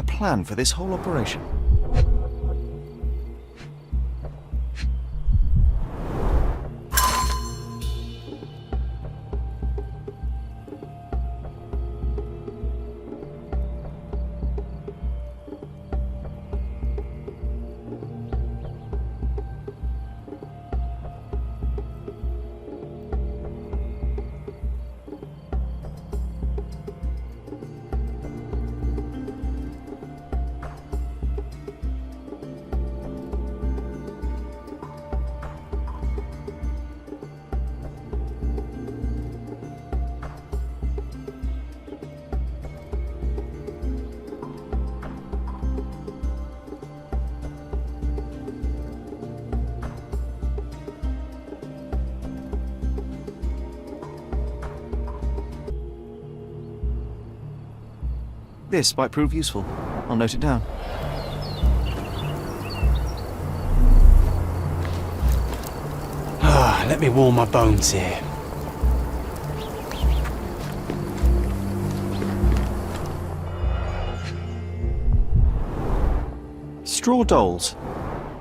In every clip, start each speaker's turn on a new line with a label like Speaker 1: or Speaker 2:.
Speaker 1: a plan for this whole operation. This might prove useful. I'll note it down.
Speaker 2: Let me warm my bones here.
Speaker 1: Straw dolls.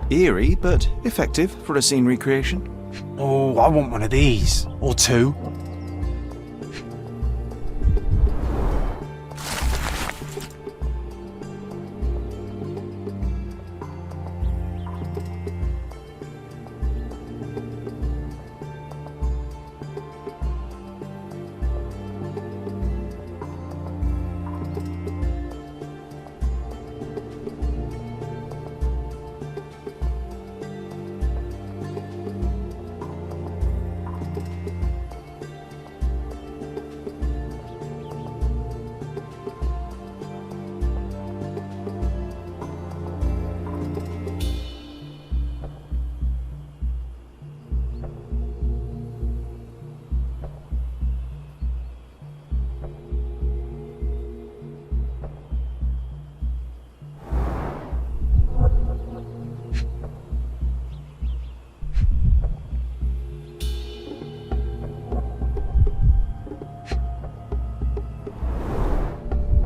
Speaker 1: Eerie, but effective for a scene recreation.
Speaker 2: Oh, I want one of these. Or two.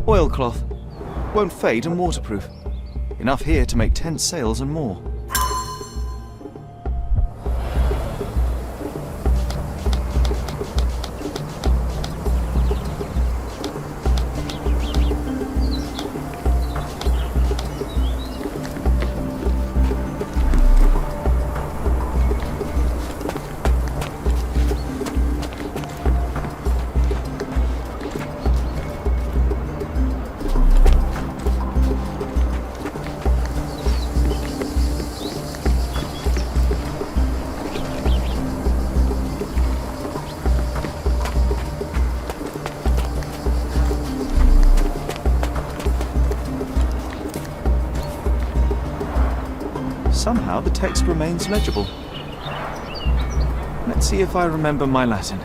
Speaker 1: Oilcloth. Won't fade and waterproof. Enough here to make 10 sails and more. Somehow the text remains legible. Let's see if I remember my Latin.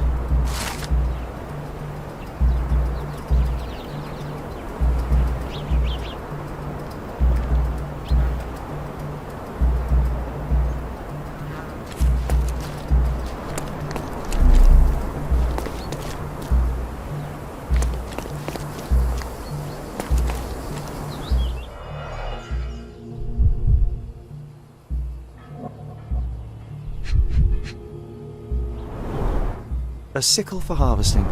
Speaker 1: A sickle for harvesting.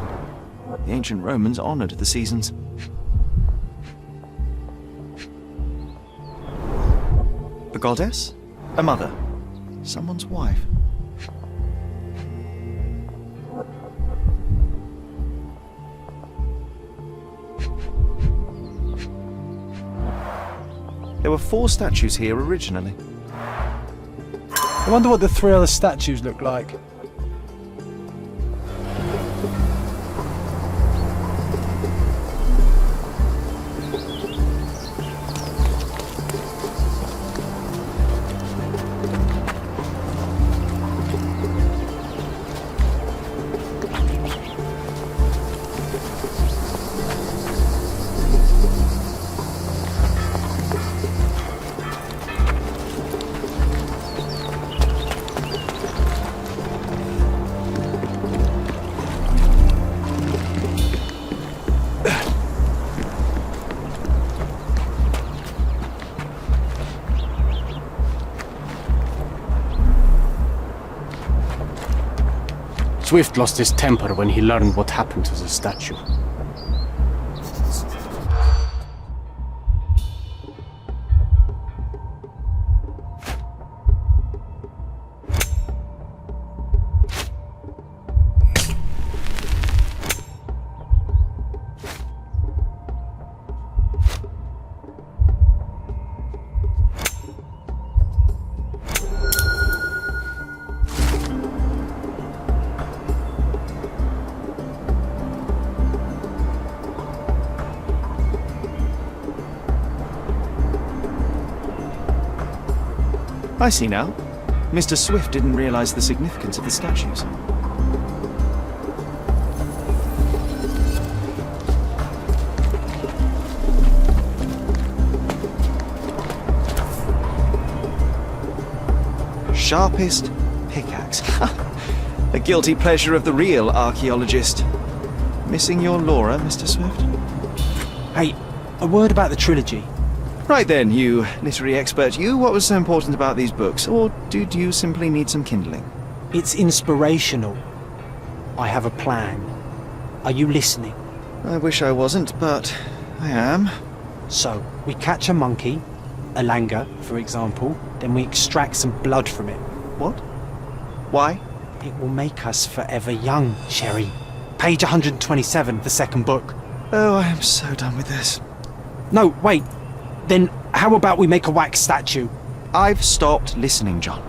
Speaker 1: The ancient Romans honoured the seasons. A goddess? A mother? Someone's wife? There were 4 statues here originally.
Speaker 3: I wonder what the 3 other statues look like.
Speaker 2: Swift lost his temper when he learned what happened to the statue.
Speaker 1: I see now. Mr. Swift didn't realize the significance of the statues. Sharpest pickaxe. A guilty pleasure of the real archaeologist. Missing your Laura, Mr. Swift?
Speaker 3: Hey, a word about the trilogy.
Speaker 1: Right then, you literary expert, what was so important about these books? Or did you simply need some kindling?
Speaker 3: It's inspirational. I have a plan. Are you listening?
Speaker 1: I wish I wasn't, but I am.
Speaker 3: So, we catch a monkey, a langur, for example, then we extract some blood from it.
Speaker 1: What? Why?
Speaker 3: It will make us forever young, Sherry. Page 127, the second book.
Speaker 1: Oh, I am so done with this.
Speaker 3: No, wait. Then how about we make a wax statue?
Speaker 1: I've stopped listening, John.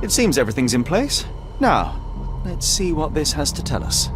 Speaker 1: It seems everything's in place. Now, let's see what this has to tell us.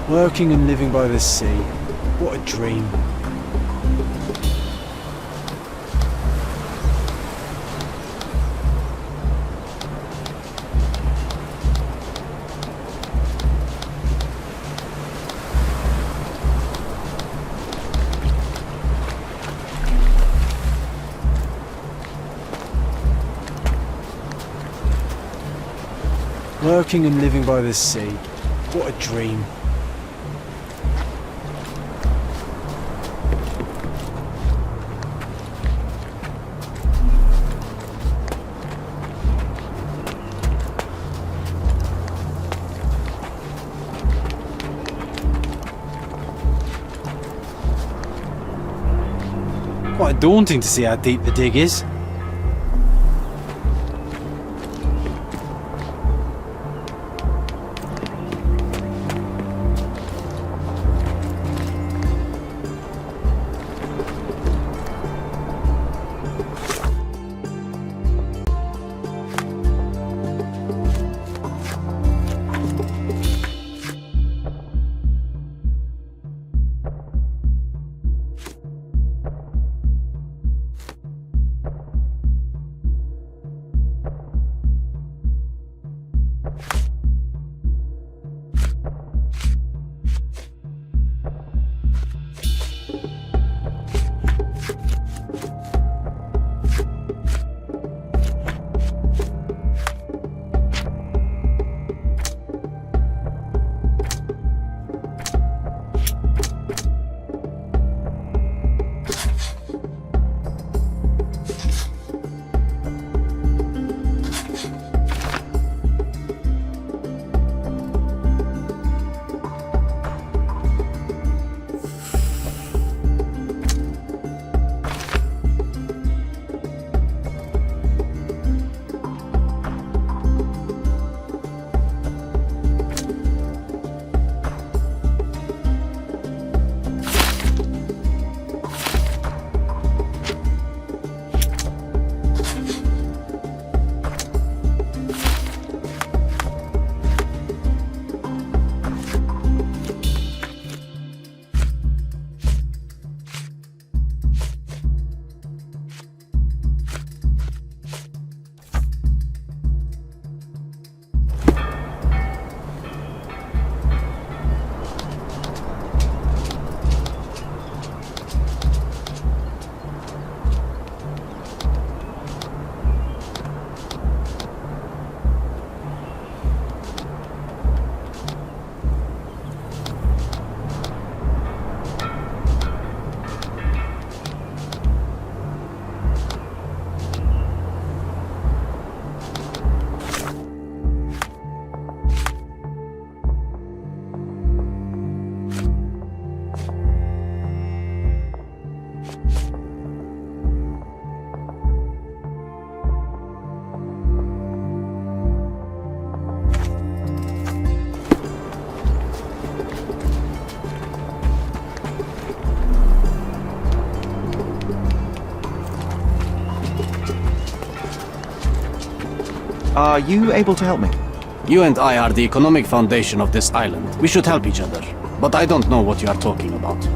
Speaker 3: Working and living by the sea. What a dream. Working and living by the sea. What a dream. Quite daunting to see how deep the dig is.
Speaker 1: Are you able to help me?
Speaker 2: You and I are the economic foundation of this island. We should help each other. But I don't know what you are talking about.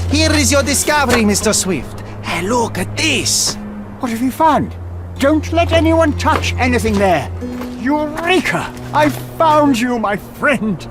Speaker 1: Here is your discovery, Mr. Swift. Hey, look at this.
Speaker 4: What have you found? Don't let anyone touch anything there. Eureka! I found you, my friend!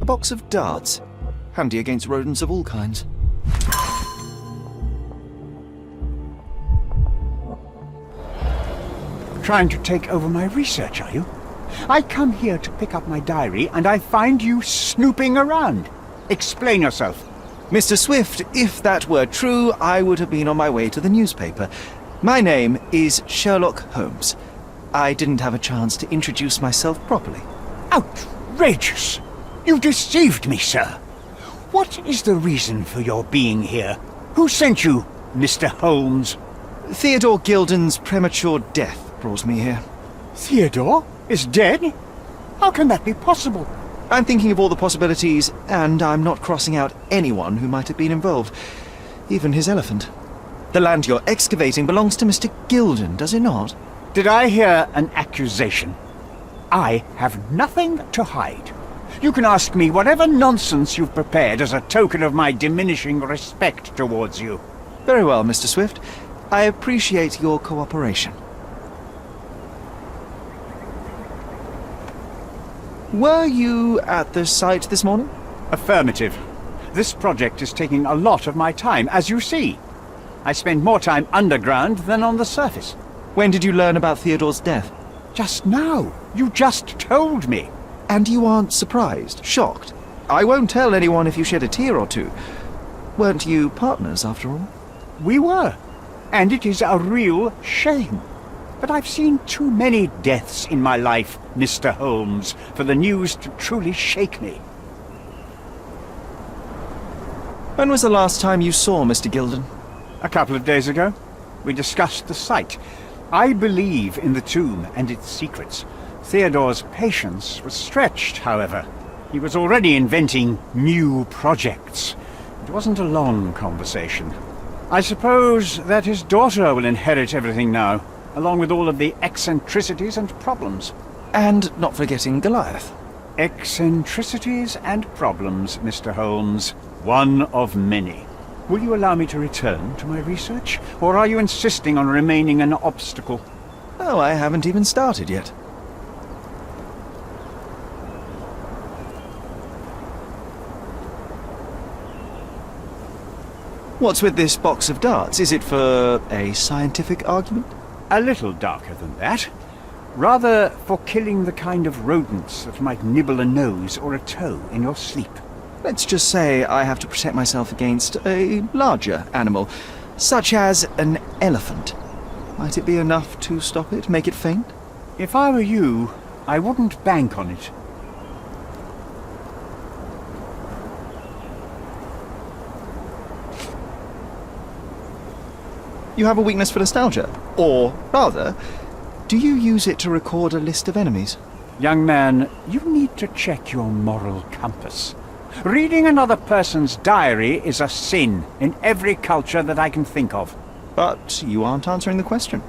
Speaker 1: A box of darts. Handy against rodents of all kinds.
Speaker 4: Trying to take over my research, are you? I come here to pick up my diary, and I find you snooping around. Explain yourself.
Speaker 1: Mr. Swift, if that were true, I would have been on my way to the newspaper. My name is Sherlock Holmes. I didn't have a chance to introduce myself properly.
Speaker 4: Outrageous! You deceived me, sir. What is the reason for your being here? Who sent you, Mr. Holmes?
Speaker 1: Theodore Gilden's premature death brought me here.
Speaker 4: Theodore is dead? How can that be possible?
Speaker 1: I'm thinking of all the possibilities, and I'm not crossing out anyone who might have been involved. Even his elephant. The land you're excavating belongs to Mr. Gilden, does it not?
Speaker 4: Did I hear an accusation? I have nothing to hide. You can ask me whatever nonsense you've prepared as a token of my diminishing respect towards you.
Speaker 1: Very well, Mr. Swift. I appreciate your cooperation. Were you at the site this morning?
Speaker 4: Affirmative. This project is taking a lot of my time, as you see. I spend more time underground than on the surface.
Speaker 1: When did you learn about Theodore's death?
Speaker 4: Just now. You just told me.
Speaker 1: And you aren't surprised, shocked? I won't tell anyone if you shed a tear or two. Weren't you partners, after all?
Speaker 4: We were. And it is a real shame. But I've seen too many deaths in my life, Mr. Holmes, for the news to truly shake me.
Speaker 1: When was the last time you saw Mr. Gilden?
Speaker 4: A couple of days ago. We discussed the site. I believe in the tomb and its secrets. Theodore's patience was stretched, however. He was already inventing new projects. It wasn't a long conversation. I suppose that his daughter will inherit everything now, along with all of the eccentricities and problems.
Speaker 1: And not forgetting Goliath.
Speaker 4: Eccentricities and problems, Mr. Holmes. One of many. Will you allow me to return to my research, or are you insisting on remaining an obstacle?
Speaker 1: Oh, I haven't even started yet. What's with this box of darts? Is it for a scientific argument?
Speaker 4: A little darker than that. Rather for killing the kind of rodents that might nibble a nose or a toe in your sleep.
Speaker 1: Let's just say I have to protect myself against a larger animal. such as an elephant. Might it be enough to stop it, make it faint?
Speaker 4: If I were you, I wouldn't bank on it.
Speaker 1: You have a weakness for nostalgia? Or, rather, do you use it to record a list of enemies?
Speaker 4: Young man, you need to check your moral compass. Reading another person's diary is a sin in every culture that I can think of.
Speaker 1: But you aren't answering the question.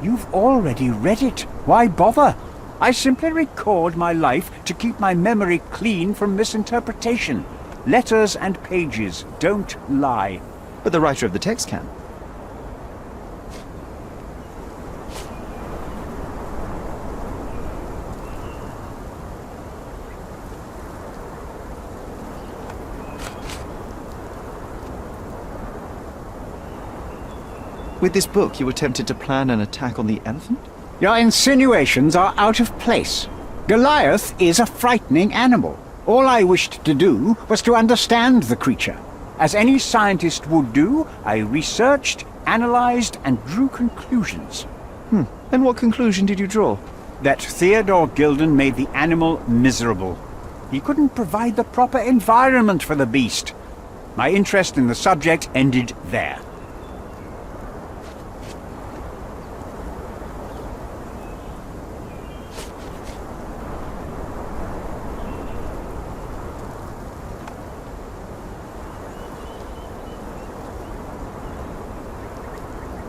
Speaker 4: You've already read it. Why bother? I simply record my life to keep my memory clean from misinterpretation. Letters and pages don't lie.
Speaker 1: But the writer of the text can. With this book, you attempted to plan an attack on the elephant?
Speaker 4: Your insinuations are out of place. Goliath is a frightening animal. All I wished to do was to understand the creature. As any scientist would do, I researched, analyzed, and drew conclusions.
Speaker 1: And what conclusion did you draw?
Speaker 4: That Theodore Gilden made the animal miserable. He couldn't provide the proper environment for the beast. My interest in the subject ended there.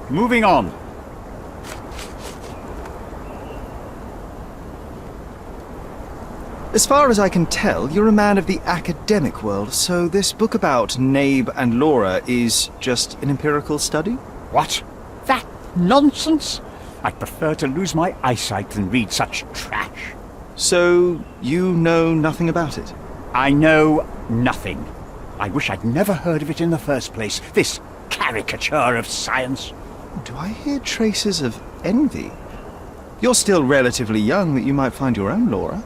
Speaker 4: Moving on.
Speaker 1: As far as I can tell, you're a man of the academic world, so this book about Nabe and Laura is just an empirical study?
Speaker 4: What? That nonsense? I'd prefer to lose my eyesight than read such trash.
Speaker 1: So, you know nothing about it?
Speaker 4: I know nothing. I wish I'd never heard of it in the first place. This caricature of science.
Speaker 1: Do I hear traces of envy? You're still relatively young that you might find your own Laura.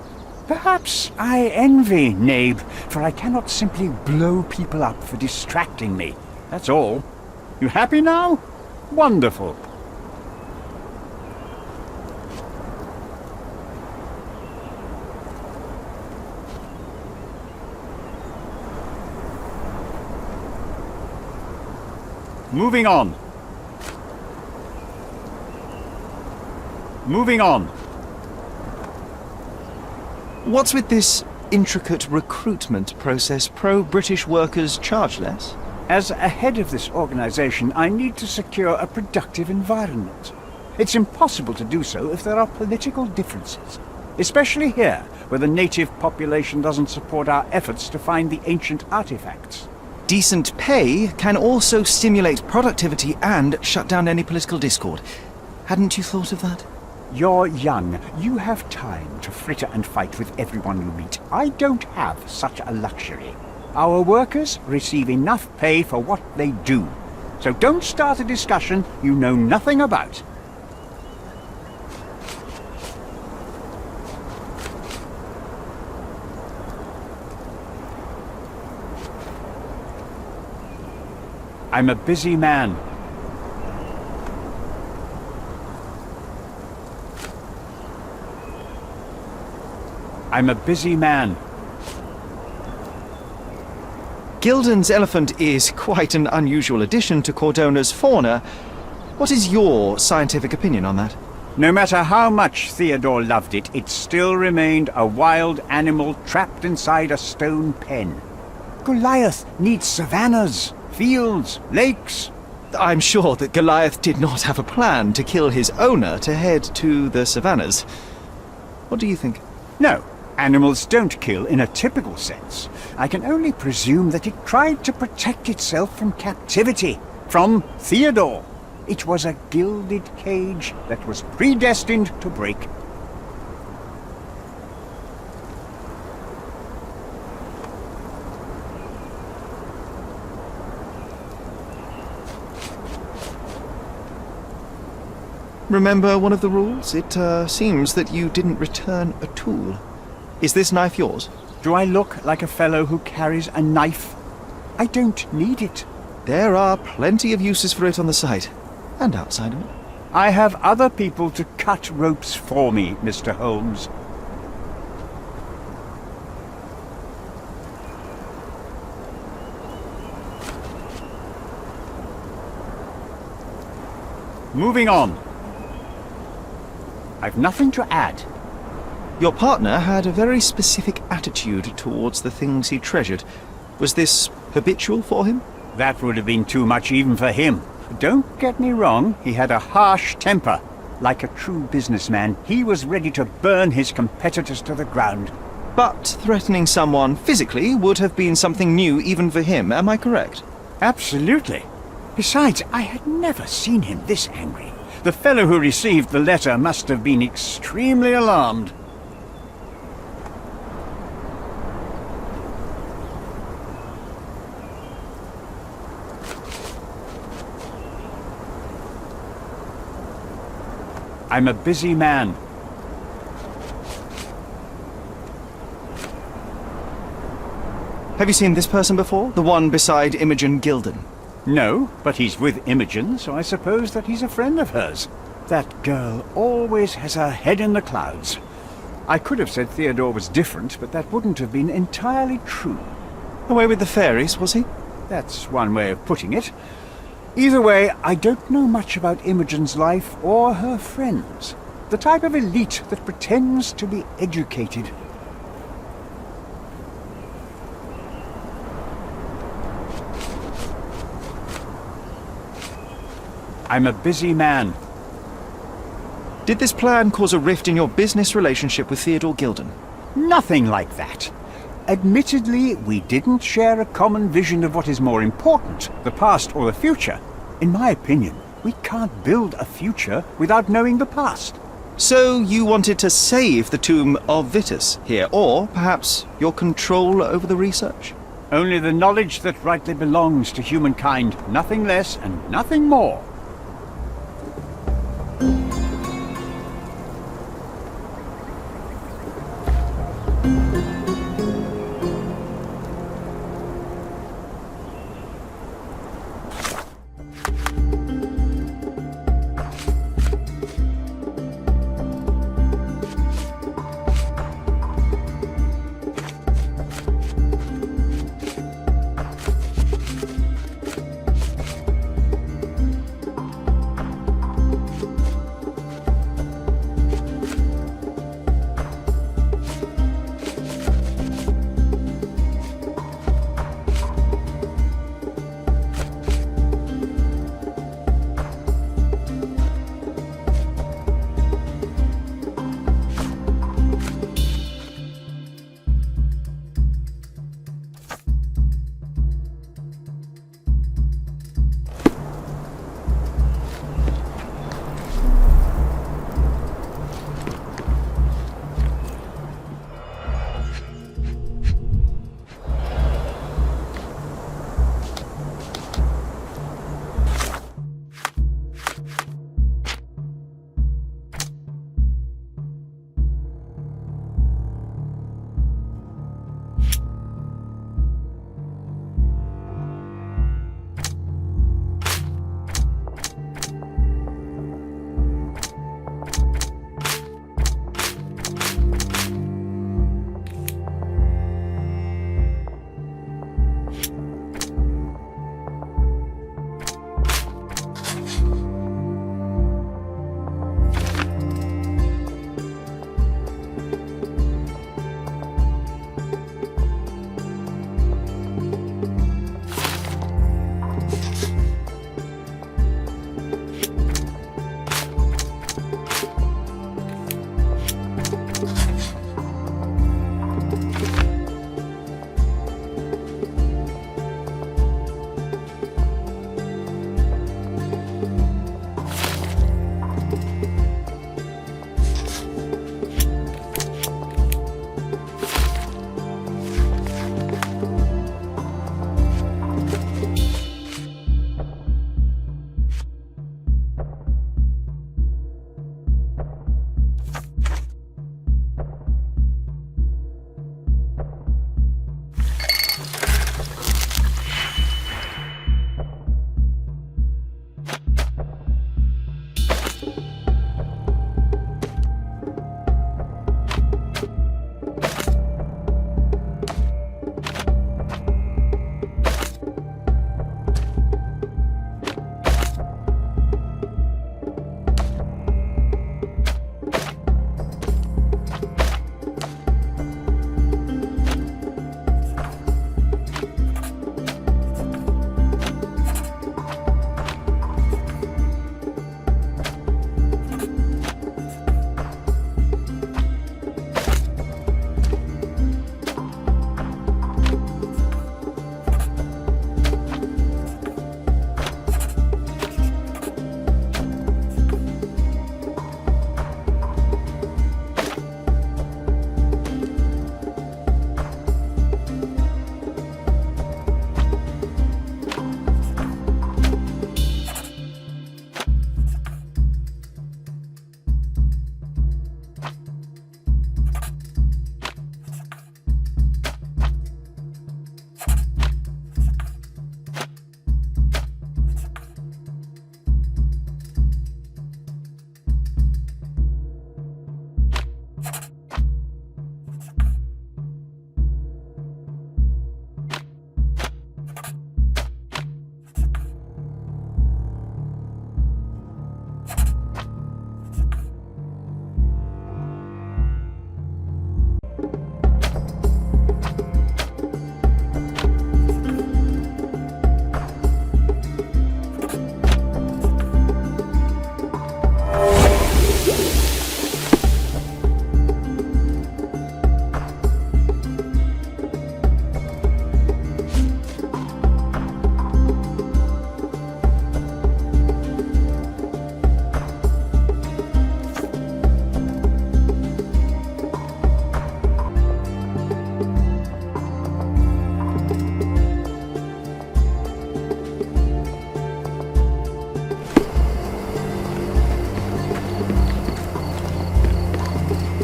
Speaker 4: Perhaps I envy Nabe, for I cannot simply blow people up for distracting me. That's all. You happy now? Wonderful. Moving on. Moving on.
Speaker 1: What's with this intricate recruitment process? Pro-British workers charge less?
Speaker 4: As a head of this organization, I need to secure a productive environment. It's impossible to do so if there are political differences, especially here, where the native population doesn't support our efforts to find the ancient artifacts.
Speaker 1: Decent pay can also stimulate productivity and shut down any political discord. Hadn't you thought of that?
Speaker 4: You're young. You have time to fritter and fight with everyone you meet. I don't have such a luxury. Our workers receive enough pay for what they do. So don't start a discussion you know nothing about. I'm a busy man. I'm a busy man.
Speaker 1: Gilden's elephant is quite an unusual addition to Cordona's fauna. What is your scientific opinion on that?
Speaker 4: No matter how much Theodore loved it, it still remained a wild animal trapped inside a stone pen. Goliath needs savannas, fields, lakes.
Speaker 1: I'm sure that Goliath did not have a plan to kill his owner to head to the savannas. What do you think?
Speaker 4: No, animals don't kill in a typical sense. I can only presume that it tried to protect itself from captivity, from Theodore. It was a gilded cage that was predestined to break.
Speaker 1: Remember one of the rules? It seems that you didn't return a tool. Is this knife yours?
Speaker 4: Do I look like a fellow who carries a knife? I don't need it.
Speaker 1: There are plenty of uses for it on the site, and outside of it.
Speaker 4: I have other people to cut ropes for me, Mr. Holmes. Moving on. I've nothing to add.
Speaker 1: Your partner had a very specific attitude towards the things he treasured. Was this habitual for him?
Speaker 4: That would have been too much even for him. Don't get me wrong, he had a harsh temper. Like a true businessman, he was ready to burn his competitors to the ground.
Speaker 1: But threatening someone physically would have been something new even for him, am I correct?
Speaker 4: Absolutely. Besides, I had never seen him this angry. The fellow who received the letter must have been extremely alarmed. I'm a busy man.
Speaker 1: Have you seen this person before? The one beside Imogen Gilden?
Speaker 4: No, but he's with Imogen, so I suppose that he's a friend of hers. That girl always has her head in the clouds. I could have said Theodore was different, but that wouldn't have been entirely true.
Speaker 1: Away with the fairies, was he?
Speaker 4: That's one way of putting it. Either way, I don't know much about Imogen's life or her friends. The type of elite that pretends to be educated. I'm a busy man.
Speaker 1: Did this plan cause a rift in your business relationship with Theodore Gilden?
Speaker 4: Nothing like that. Admittedly, we didn't share a common vision of what is more important, the past or the future. In my opinion, we can't build a future without knowing the past.
Speaker 1: So you wanted to save the tomb of Vitus here, or perhaps your control over the research?
Speaker 4: Only the knowledge that rightly belongs to humankind, nothing less and nothing more.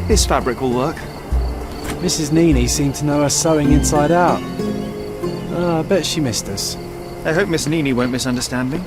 Speaker 1: This fabric will work.
Speaker 3: Mrs. Nini seemed to know her sewing inside out. I bet she missed us.
Speaker 1: I hope Miss Nini won't misunderstand me.